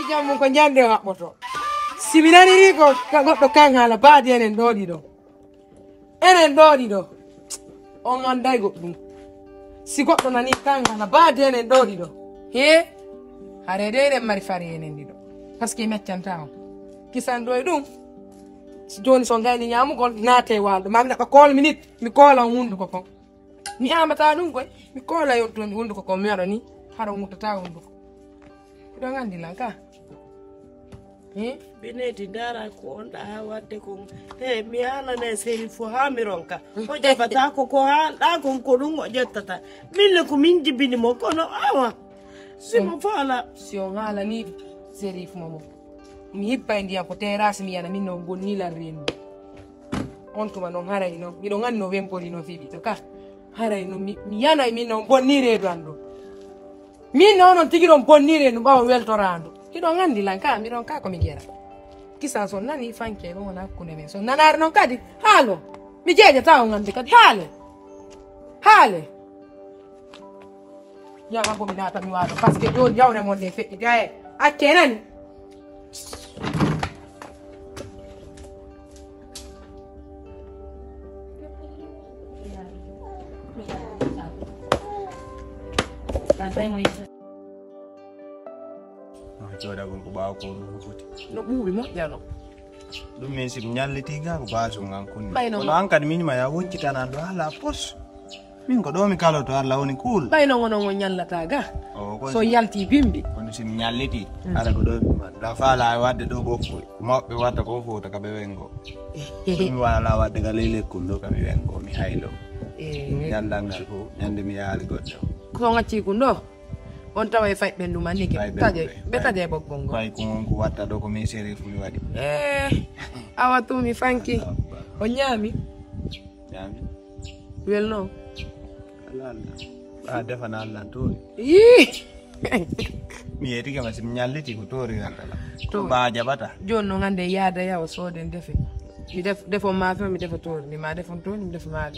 jammu ko nyande wabboto siminani ri ko goddo kan hala baadi enen dodi do on anday goddum si goddo nani kan hala baadi enen dodi do he hare de mari fari enen dido parce que meccanta on kisan do dum joni so ngani nyamu gol naate waldo mamna ko kol minute mi kola hundu ko mi amata dum koy mi kola yotto mi hundu ko mi wado ni haro mutata hundu ko do ngandi lanka bineti dara ko on da wadde ko mi ala ne seri fo ha mi ronka ko jabata ko ha da ko dum o jettata mille ko min jibini mo kono awa simo fala si on ala ni seri fo mo mi hippa ndiya ko terrasse mi yana min no gonni la rendo on to non haray no mi do ngani no wempoli no fibi to ka haray no mi yana mi no gonni redo ando mi no non tigi don bonni redo bawo weltorando ti do ngandi lanka mi don ka ko mi gera kisa so nani fanke no na kune me so nanar non kadi halo mi jeje taw ngandi kadi hale ya ma bomi nata mi wado parce que do jawre mo de fe gae a kenan Joda gon ko bawo ko rubuti no buubi mo jalo dum men sim nyalliti ga ko baaso ngankuni Bayno kono ankad minima ya woncita nan do hala pos min ko do mi kalo to Allah woni cool bayno ngono ngo nyallata ga so yalti bimbi kono sim nyalliti ara ko do la fala wadde do bokko mabbe wadda ko fota ka be wengo mi wala wadde ga lele kullo ka mi wengo mi haylo nyallangal ko nyande mi yaali goddo ko ngati kundo on tawa e fay bendu man niki betaje bogongo fay ko watta do ko mi seri fu mi wadi awatu mi fanki o nyami welno Allah defana Allah to mi yeti kama sim nyalliti ko tori ngala to ba jabata jonno ngande yaada yawo soden defe mi defo ma fa mi defo tori ni ma defo tori mi defo ma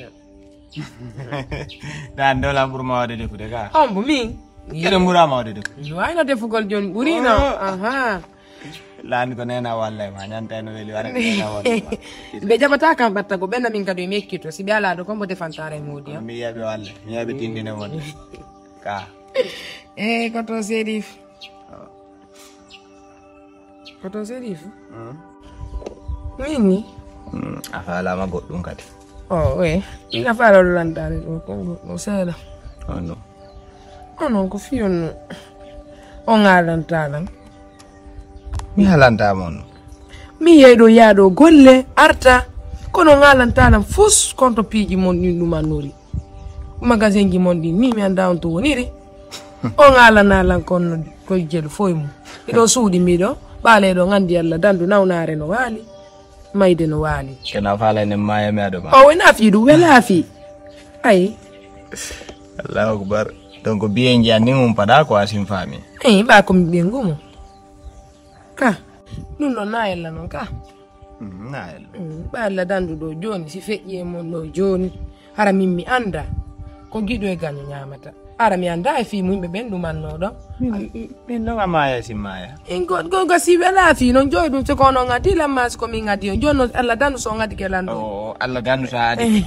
dan do la burma wade defu de ga ambu min kede mura ma wade defu yo ayno defugol jon burino aha lan ko nena wallahi ma nyanta no weli wara nena wallahi be jabata kam batta go benna min kadu mekkito si be ala do ko mo defantare modi mi yabe wallahi mi yabe tindine won ka koto serif Nini? Afala ma goddum kadi. Ina fala landare ko sela. No. Non ko fiyon on alantana. Mi halanta mon. Mi yedo yado golle arta kono ngalantana fus konto piji mon ni numanori. Magazine gi mon di mi anda on to woniri. On alana lan kon ko jelu foymu. Ido suudi mi do bale do ngandi alla dandu nawnare no wali. Mayde no wali kena fala ne maya me ado ba na fi du wala fi ay Allahu akbar donc bien jani mum pada ko asim fami ba ko bien ngumo ka nuno naela non ka naela ba la dandu do joni si feje mon no joni hara mimmi anda ko gido e ganyo nyamata ara mi anda e fi mumbe bendu manno do min no maya simaya go si wala fi non joy dum se kono ngati la mas ko mi ngati jonno alla danu so ngati kelando alla danu saadi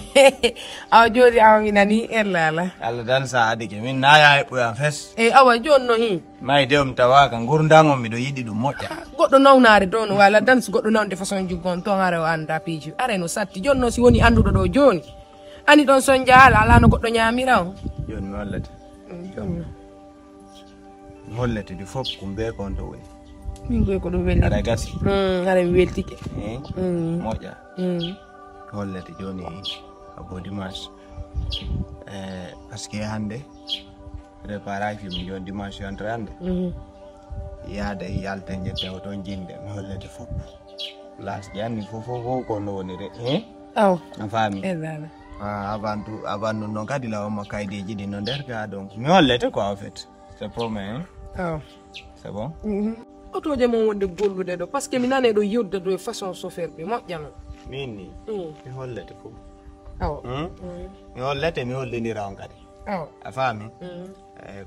aw jodi aw nani alla danu saadi ke min naya e boya fes awa jonno hi may dem tawaka ngurdango mi do yidi dum mojja goddo nawnare don wala dan su goddo nawde façon jugon to ngare o anda piji are no satti jonno si woni andudo do joni ani don son jaala ala no goddo nyamira joni wallata jonno hollete di fop kumbe kon to woni min goy ko do welni ara gasi ara weltike moja hollete joni abo dimanche parce que hande préparation mi joni dimanche entre hande yaade yalta jette o ton jinde mi hollete fop las janni fofo ko no woni re aw afami abantu non kadi la o makaydeji di non der ga donc mi hollete ko en fait c'est promet c'est bon oto je mo wonde gollude do parce que mi nane do yodde do façon chauffeur be mo jam minni mi hollete ko mi hollete mi hollini raw kadi afami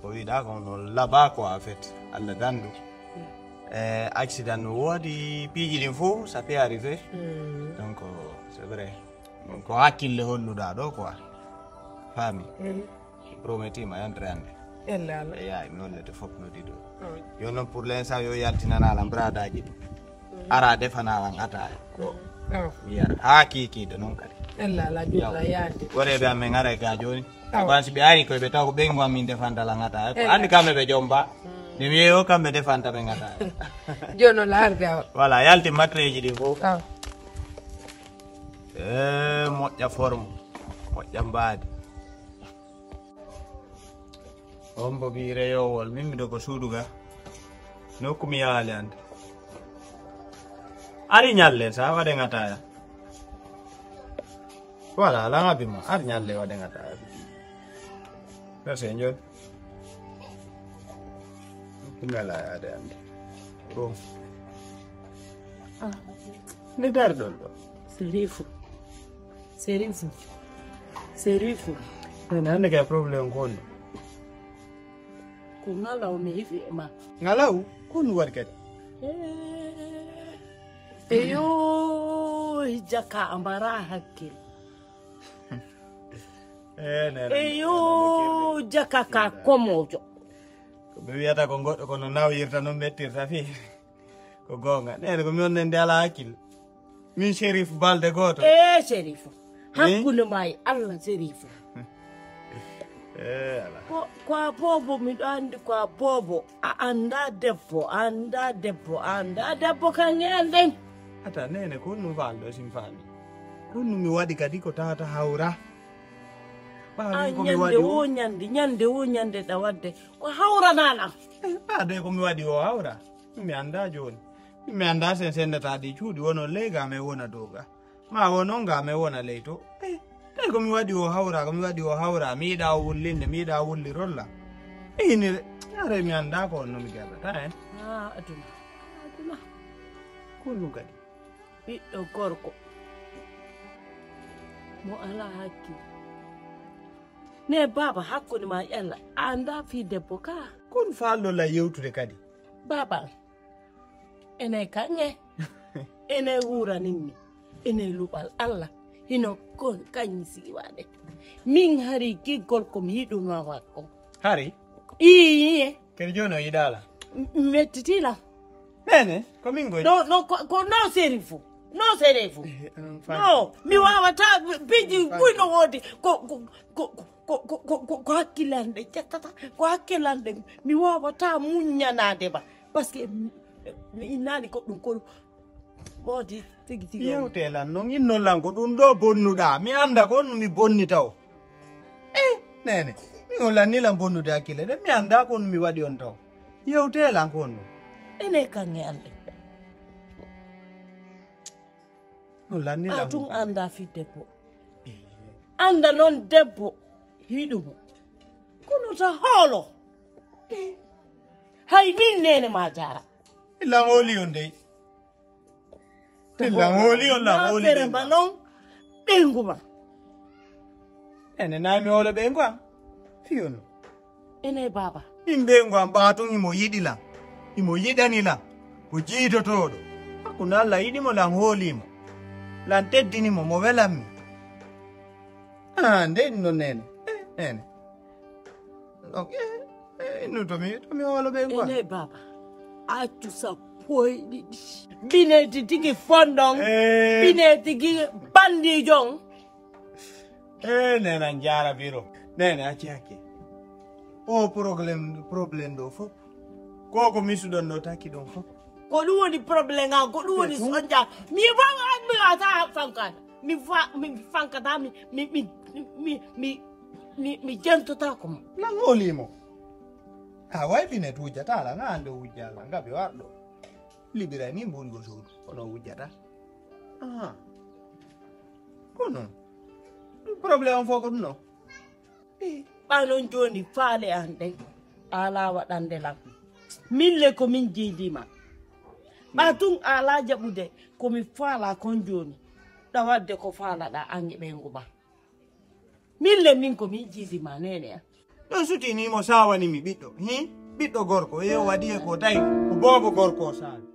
ko wi da ko no laba ko en fait alla dandu accident woodi piiji ɗin fof ça peut arriver donc c'est vrai ko hakkille holluɗa ɗo quoi faami promettima yantere hande eyayi mi hollete fof nodi ɗo yo noon pour l'instant yo yaltinanalam bradaji ɗi ara defanalan ataya ko wiyata ha kikiɗo noon kadi woreɓe amen ara ga joni wansi ɓe ari koye ɓe taw ko ɓen mo min defantalan ataya ko andi kamɓe ɓe jomba nde mi yeeyo kamɓe defanta ɓe ataya jono laarde voilà yalti matreji ɗi fof moƴƴa forme moƴƴa mbaadi on mbo ɓi reyowol min miɗo ko suudu ga nokku mi yaali ande ari ñalle sa waɗen ataya voilà ala abima ari ñalle waɗen ataya merci joni ngala yaade ande ɗum nde dari ɗon ɗo Serifu ene hande kay probléme ko woni ko ngalaw mi hefi e ma ngalaw ko ɗum waɗi kadi eyo jaka ambara hakkille eyo jaka ka komojo ko ɓe wiyata ko goɗɗo kono nawyirta noon mettirta fi ko gonga nene ko mi on nde ala hakkille min Chérif balde goto Chérifu hakkunde ma e Allah Chérifu ala ko a bobo miɗo andi ko a bobo a anda debbo kan e anden ata nene ko num falɗo sim faami ko num mi waɗi kadi ko tawata hawra ñande o ñande ɗa wadde ko hawrananam ɓaade komi waɗi o hawra mi anda joni mi anda sen sendata ɗi cuuɗi wono ley ga me wona dow ga ma wonon ga me wona ley to tawi komi waɗi o hawra mi yiɗa o wullinde mi yiɗa wullirolla ini are mi anda ko onno mi gerrata hen aduna kullu kadi ɓiɗɗo gorko mo ala hakkille ne baba hakkude ma ƴalla anda fi debbo ka kon fallola yewtude kadi baba ene kanŋe ene wuranimmi ene luɓal Allah hino kon kañi siwaɗe min hari giggol komi yiɗuno wakko hari iye kadi joni o yiɗala mettitila nene ko min goyi ko no Chérifu no mi wawata biji ɓuyno woodi ko hakkillande ƴettata ko hakkillande mi wawata muñanade ba par ce que mi innani ko ɗum ko woodi tigi yewtelan noon innollan ko ɗum ɗo bonnuɗa mi anda ko mi bonni taw nene mi ollannilan bonnude hakkille de mi anda ko mi waɗi on taw yewtelan ko on ene kanŋe ande ollannilan tun anda fi debbo anda noon debbo hiɗumo kono ta hoolo hay min nene ma jara illa hooli on dey illa hooli on la hooli ferema noon ɓenguma ene nami hoolo ɓengu am fiyono ene baba min ɓengu am ɓaatun imo yiɗilan imo yiɗanilan ko jiitotoɗo hakkunde Allah yiɗimo lan hoolimo lan teddinimo mo welanmi ndeni noon nene donc innu tomi hoolo ɓengu am ene baba accu sappoye ɗiɗi ɓineti tigi fondon ɓine tigi bandijon nena jara biro nene acci hakke o probléme ɗo fof koko misuɗon ɗo takki ɗon fof ko ɗum woni probléme am ko ɗum woni sonja mi wata fankata mi fankata mi jentota ko mo lan hoolimo ha way ɓinet wujjata ala nga hande wujjala ngaɓe warɗo liɓira ni mbongo suudu kono wujjata ko noon probléme fof ko ɗum noon ɓanon joni faale an ɗen ala waɗande lam mille komin jiidima ɓa tun ala jaɓude komi faala kon joni ɗa wadde ko faalaɗa ange ɓengu ma mille min komin jiidima nene an ɗon sutinimo sawanimi ɓiɗɗo ɓiɗɗo gorko yo waɗi e ko tawi ko boobo gorko o saabi